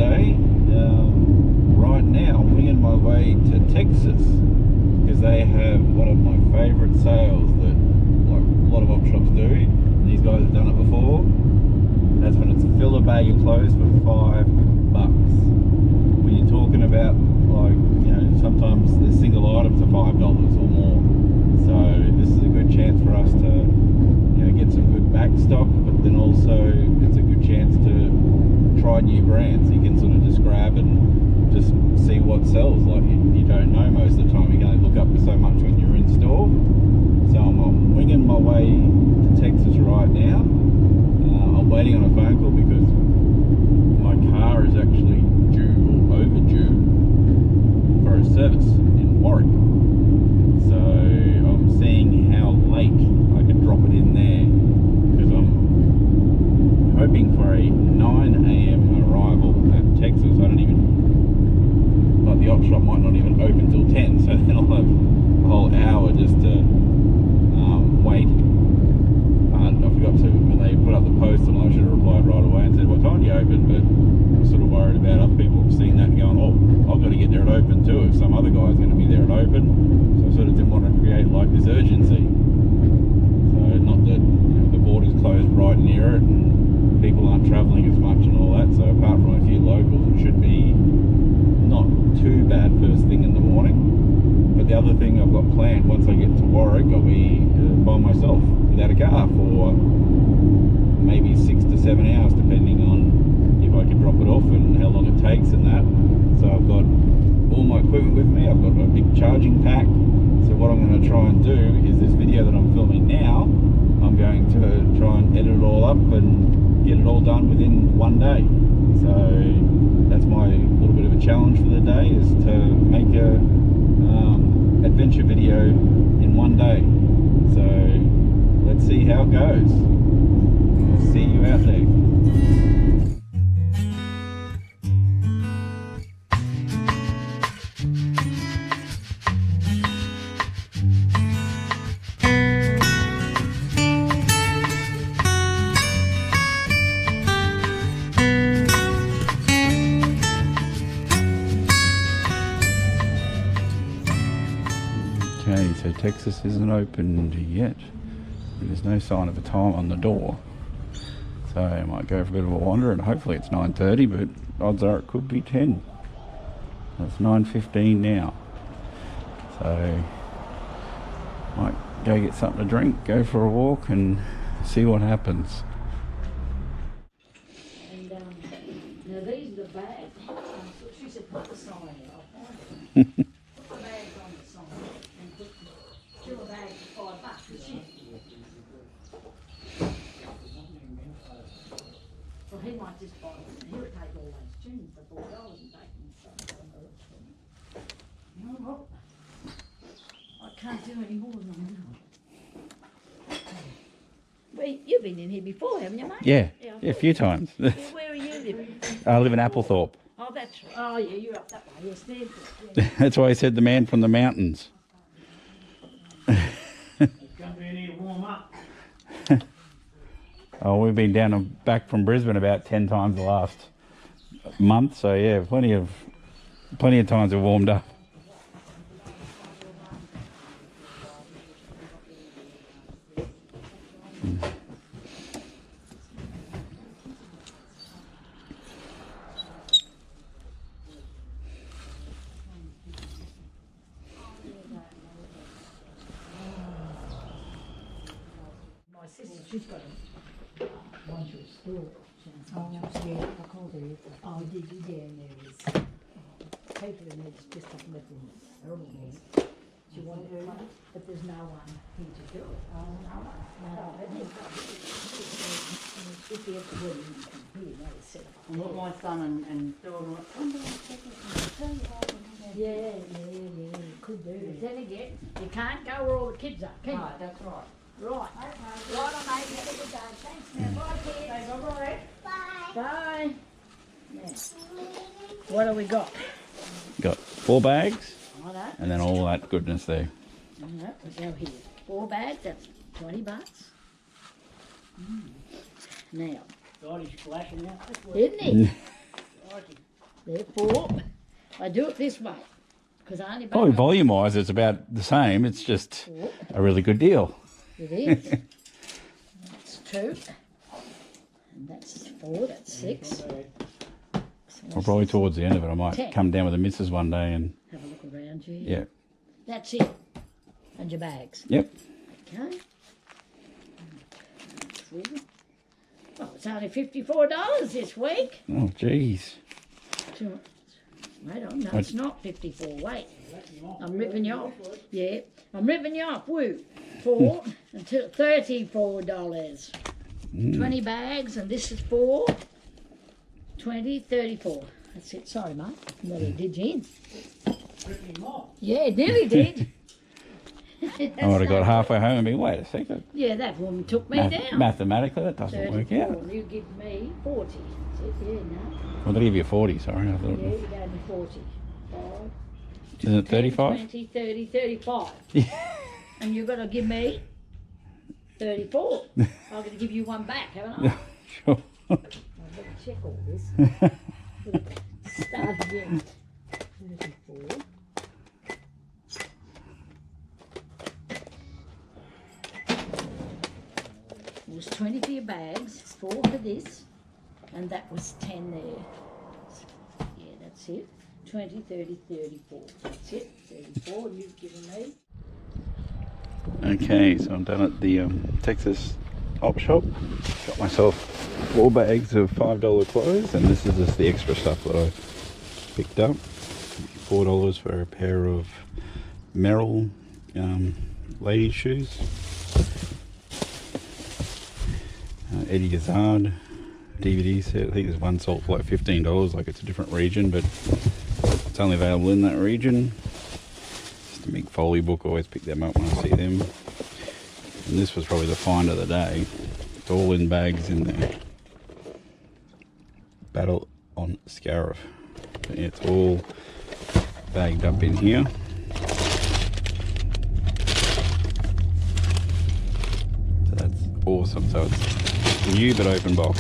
day. Right now, I'm winging my way to Texas because they have one of my favourite sales that like a lot of op shops do. These guys have done it before. That's when it's fill a bag of clothes for $5. When you're talking about like, you know, sometimes the single items are $5 or more. So this is a good chance for us to, you know, get some good back stock, but then also it's a good chance to try new brands. You can sort of just grab and just see what sells. Like you don't know most of the time. You can only look up so much when you're in store. So I'm winging my way to Texas right now. I'm waiting on a phone call because my car is actually due or overdue for a service in Warwick. So I'm seeing how late I can drop it in there because I'm hoping for a 9 AM arrival at Texas. I don't even, like the op shop might not even open till 10, so then I'll have a whole hour just to wait. I forgot to, when they put up the post, and I should have replied right away and said what time do you open, but I'm sort of worried about other people seeing that and going, oh, I've got to get there at open too if some other guy's going to be there at open. So I sort of didn't want to create like this urgency. So not that, you know, the border's closed right near it and people aren't travelling as much and all that, so apart from a few locals it should be not too bad first thing in the morning. But the other thing I've got planned, once I get to Warwick, I'll be by myself without a car for maybe 6 to 7 hours, depending on if I can drop it off and how long it takes and that. So I've got all my equipment with me. I've got a big charging pack. So what I'm going to try and do is this video that I'm filming now, I'm going to try and edit it all up and get it all done within one day. So that's my little bit of a challenge for the day, is to make a adventure video in one day. So let's see how it goes. See you out there. Okay, so Texas isn't opened yet. There's no sign of a time on the door. So I might go for a bit of a wander, and hopefully it's 9:30, but odds are it could be 10. It's 9:15 now. So might go get something to drink, go for a walk and see what happens. And now these are the bags. She said put the sign in. I'll find it. Put the bags on the sign and put fill a bag for $5. Is she? Well, he might just buy it. He'll take all those tunes for $4 and take them. You know what? I can't do any more than I'm doing. Well, you've been in here before, haven't you, mate? Yeah, a few times. Well, where are you living? I live in Applethorpe. Oh, that's right. Oh, yeah, you're up that way. Yes, there. Yeah. That's why I said the man from the mountains. It's going to be any warm up. Oh, we've been down and back from Brisbane about 10 times the last month, so yeah, plenty of times we've warmed up. My sister, she's got one to a store. Oh, yeah, I called her. Oh, did you? Yeah, there is. People in there just up living terrible mess. She wanted to, but there's no one here to do it. Oh, no. They did. If you have to wait, you can hear now it's set up. And what my son and daughter were Yeah, could do. But then again, you can't go where all the kids are, can you? right, that's right. Right. Okay. Right on, mate. Have a good day. Thanks, man. Bye, kids. Bye. Bye. Yeah. What do we got? Got 4 bags Righto. and then all that goodness there. Alright, we go here. 4 bags, that's $20. Now, God, he's flashing out. isn't he? Therefore, I do it this way because I only Probably buy volume-wise, it's about the same. It's just four. a really good deal. It is. That's 2. And that's 4. That's 6. So Well, probably towards the end of it, I might 10. come down with the missus one day and have a look around you. yeah. That's it. And your bags. Yep. Okay. Well, it's only $54 this week. Oh, jeez. Wait on, no, it's not 54. Wait, I'm ripping you off. Yeah, I'm ripping you off. Woo, 4 until $34. 20 bags, and this is 4. 20, 34. That's it. Sorry, mate. Nearly did you in. Yeah, it nearly did. I would have got halfway home and been, wait a second. Yeah, that woman took me down. Mathematically, that doesn't work 34. out. You give me 40. That's it. Yeah, no. Well, they give you 40, sorry. I thought Yeah, you gave me 40. 5. Isn't it 35? 20, 30, 35. And you've got to give me 34. I'm going to give you one back, haven't I? Sure. I've got to check all this. Start again. 34. It was 20 for your bags, 4 for this, and that was 10 there. Yeah, that's it. 20, 30, 34. That's it. 34, and you've given me. Okay, so I'm done at the Texas op shop. Got myself 4 bags of $5 clothes, and this is just the extra stuff that I picked up. $4 for a pair of Merrell ladies shoes. Eddie Hazard DVD set. I think there's one sold for like $15, like it's a different region, but it's only available in that region. Just a big Foley book, I always pick them up when I see them. And this was probably the find of the day. It's all in bags in there. Battle on Scariff. It's all bagged up in here. So that's awesome. So it's new but open box.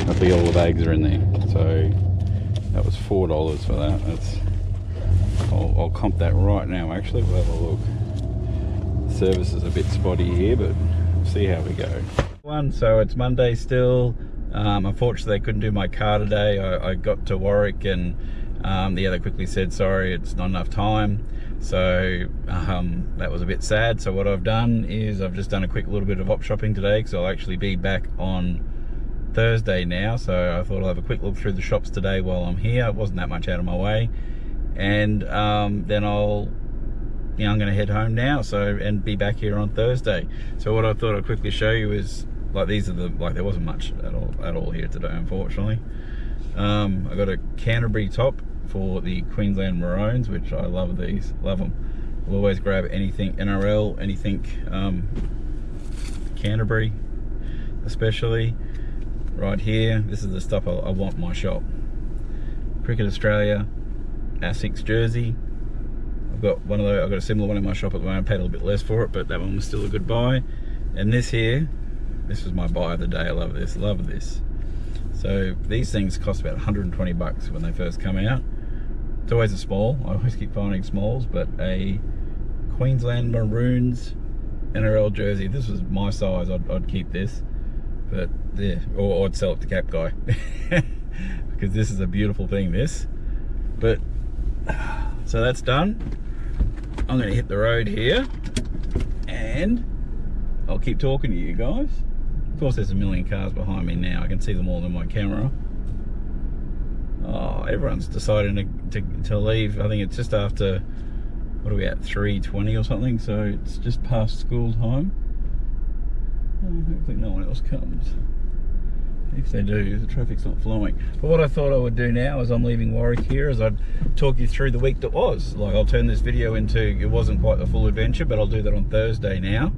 Hopefully all the bags are in there. So that was $4 for that. That's I'll comp that right now. Actually, we'll have a look. The service is a bit spotty here, but we'll see how we go. So it's Monday still. Unfortunately, I couldn't do my car today. I got to Warwick and they quickly said sorry, it's not enough time. So that was a bit sad. So what I've done is I've just done a quick little bit of op shopping today, because I'll actually be back on Thursday now. So I thought I'll have a quick look through the shops today while I'm here. It wasn't that much out of my way, and then I'm going to head home now. And be back here on Thursday. So what I thought I'd quickly show you is these are there wasn't much at all here today, unfortunately. I got a Canterbury top for the Queensland Maroons, which I love these, love them. I'll always grab anything NRL, anything Canterbury, especially. Right here, this is the stuff I want in my shop. Cricket Australia, Asics jersey. I've got one of those. I've got a similar one in my shop at the moment. I paid a little bit less for it, but that one was still a good buy. And this here, this was my buy of the day. I love this, love this. So these things cost about 120 bucks when they first come out. It's always a small. I always keep finding smalls, but a Queensland Maroons NRL jersey. If this was my size, I'd keep this. But yeah, or I'd sell it to Cap Guy because this is a beautiful thing. This, but so that's done. I'm going to hit the road here, and I'll keep talking to you guys. Of course, there's a million cars behind me now. I can see them all in my camera. Oh, everyone's deciding to leave. I think it's just after, what are we at, 3:20 or something, so it's just past school time. Hopefully no one else comes. If they do, the traffic's not flowing. But what I thought I would do now as I'm leaving Warwick here is I'd talk you through the week that was. Like, I'll turn this video into, it wasn't quite the full adventure, but I'll do that on Thursday now.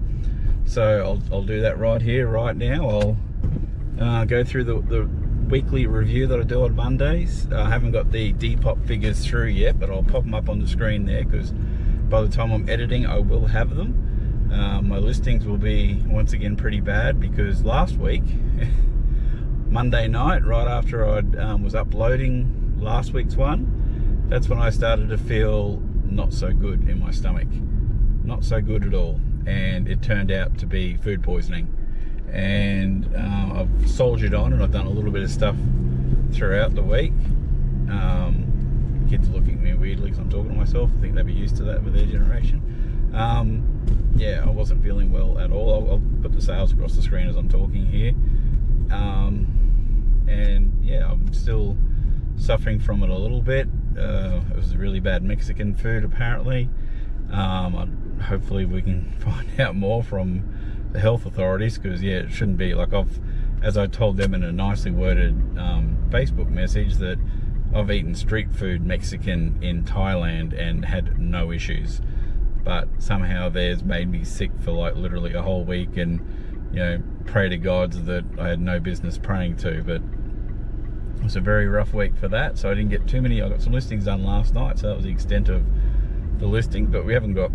So I'll do that right here, right now. I'll go through the weekly review that I do on Mondays. I haven't got the depop figures through yet, but I'll pop them up on the screen there, because by the time I'm editing, I will have them. My listings will be once again pretty bad, because last week Monday night, right after I was uploading last week's one, that's when I started to feel not so good in my stomach. Not so good at all. And it turned out to be food poisoning. And I've soldiered on, and I've done a little bit of stuff throughout the week. Kids are looking at me weirdly because I'm talking to myself. I think they'd be used to that with their generation. Yeah, I wasn't feeling well at all. I'll put the sales across the screen as I'm talking here. And yeah, I'm still suffering from it a little bit. It was a really bad Mexican food apparently. Hopefully we can find out more from the health authorities, because yeah, it shouldn't be like as I told them in a nicely worded Facebook message, that I've eaten street food Mexican in Thailand and had no issues, but somehow theirs made me sick for like literally a whole week, and you know, pray to gods that I had no business praying to. But it was a very rough week for that, so I didn't get too many. I got some listings done last night, so that was the extent of the listing, but we haven't got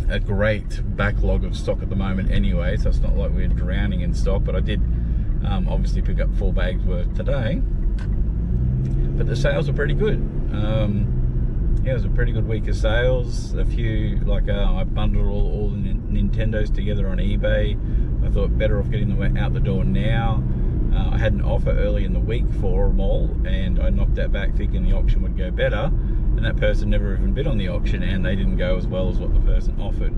a great backlog of stock at the moment anyway, so it's not like we're drowning in stock. But I did obviously pick up 4 bags worth today, but the sales are pretty good. Yeah, it was a pretty good week of sales. A few, like I bundled all the Nintendos together on eBay. I thought better off getting them out the door now. I had an offer early in the week for them all, and I knocked that back thinking the auction would go better, and that person never even bid on the auction, and they didn't go as well as what the person offered.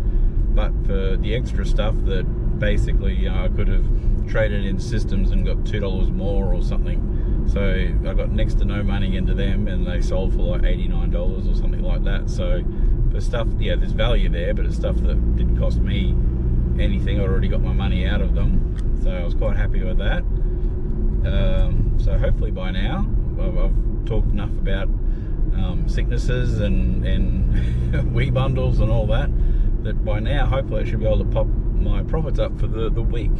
But for the extra stuff that basically I could have traded in systems and got $2 more or something, so I got next to no money into them, and they sold for like $89 or something like that. So for stuff, yeah, there's value there, but it's stuff that didn't cost me anything. I already got my money out of them, so I was quite happy with that. So hopefully by now, I've talked enough about sicknesses and wee bundles and all that, that by now hopefully I should be able to pop my profits up for the week,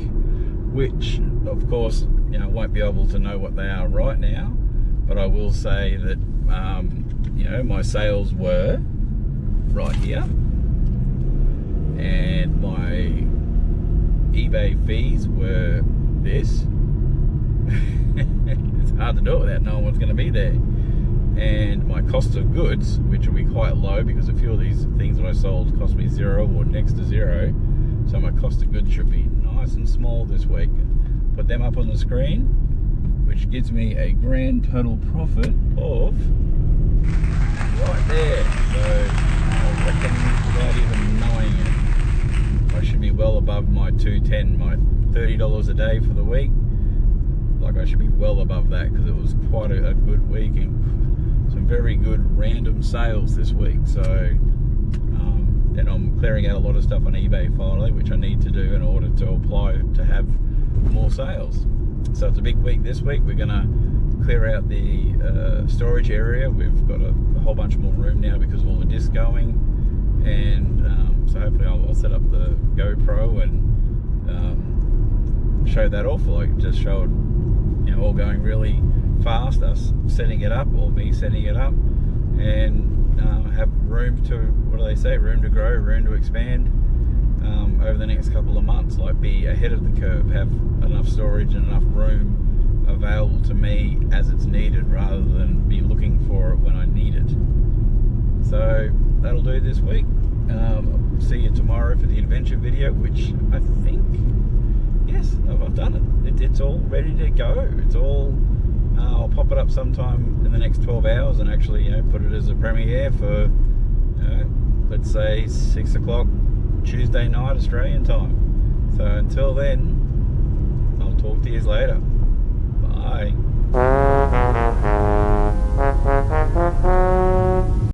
which of course, you know, won't be able to know what they are right now, but I will say that you know, my sales were right here, and my eBay fees were this. It's hard to do it without knowing what's going to be there. And my cost of goods, which will be quite low because a few of these things that I sold cost me 0 or next to 0, so my cost of goods should be nice and small this week. Put them up on the screen, which gives me a grand total profit of right there. So I reckon, without even knowing it, I should be well above my 210, my $30 a day for the week. Like, I should be well above that, because it was quite a good week and some very good random sales this week. So and I'm clearing out a lot of stuff on eBay finally, which I need to do in order to apply to have more sales. So it's a big week this week. We're gonna clear out the storage area. We've got a whole bunch more room now because of all the discs going, and so hopefully I'll set up the GoPro and show that off, like just show it, you know, all going really fast, us setting it up, or me setting it up, and have room to, what do they say, room to grow, room to expand over the next couple of months. Like, be ahead of the curve, have enough storage and enough room available to me as it's needed, rather than be looking for it when I need it. So that'll do this week. I'll see you tomorrow for the adventure video, which I think, yes, I've done it. It's all ready to go. It's all, I'll pop it up sometime in the next 12 hours and actually, you know, put it as a premiere for, you know, let's say 6 o'clock Tuesday night Australian time. So until then, I'll talk to you later. Bye.